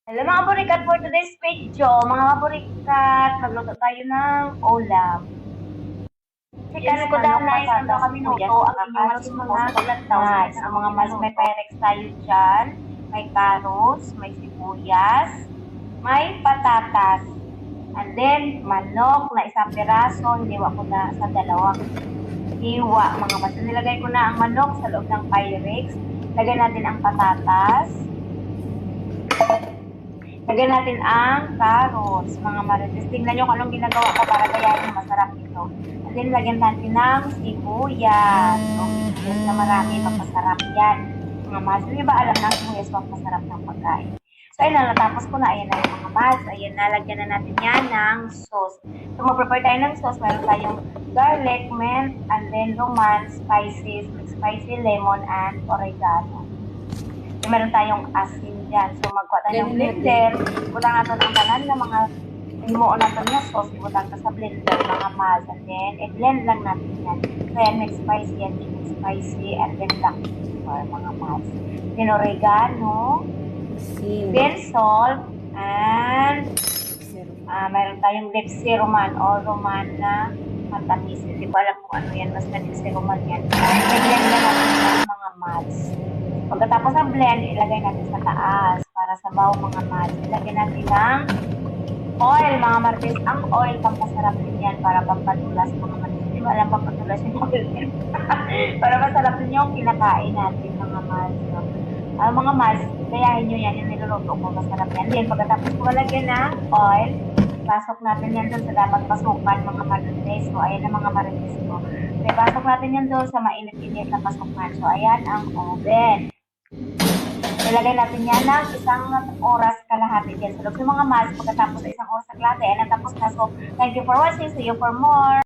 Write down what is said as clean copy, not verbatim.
Hello mga burikat, for today's video, mga burikat, magluto tayo ng ulam. Chicken ko daw na isang daw kami nuto, ang inyong ating mga mas. Ang mga mas may pyrex tayo dyan, may carrots, may sibuyas, may patatas, and then manok na isang piraso, hiniwa ko na sa dalawang hiwa. Mga mas, nilagay ko na ang manok sa loob ng pyrex, lagyan natin ang patatas, lagyan natin ang carrots, mga marites. Tingnan nyo kung anong ginagawa ko para gayahin masarap ito. And then, lagyan natin ng sibuyas. Sibuyas na marami, magpasarap yan. Mga mas, hindi ba alam na sibuyas magpasarap ng pagkain? So, ayun na, natapos ko na. Ayan na yung mga mas. Ayan na, lagyan na natin yan ng sauce. So, mag-prepare tayo ng sauce. Meron tayong garlic, mint, and then roman, spices, spicy lemon, and oregano. So, meron tayong asin dyan. So, magkuha tayo ng blender. Butang natin ang tanan ng mga himuon natin na sauce. Butang ka sa blender, mga mas. And then, i-blend lang natin yan. So, yan, may spicy yan. Chicken spicy. And then, black pepper, mga mas. Then, oregano. Then, salt. And, meron tayong lipsy roman o roman na matamis. Hindi ko alam kung ano yan. Basta lipsy roman yan. I-blend na natin yan, mga mas. Pagkatapos ng blend, ilagay natin sa taas para sa baw mga mas. Ilagay natin ng oil, mga martes. Ang oil, pampasarap din yan para pampatulas mga martes. Hindi mo alam pampatulas yung oil yan. Para masarap din yung kinakain natin mga mas. Mga mas, gayahin nyo yan. Yung niluluto ko, masarap yan. Then, pagkatapos ko malagyan ng oil, pasok natin yan doon sa dapat pasukan mga marites. So, ayan ang mga marites ko. So, pasok natin yan doon sa mainit-init na pasukan. So, ayan ang oven. Ilagay natin yan ng isang oras kalahati dyan. So, mga mas, pagkatapos sa isang oras kalahati, ay natapos na. So, thank you for watching. See you for more.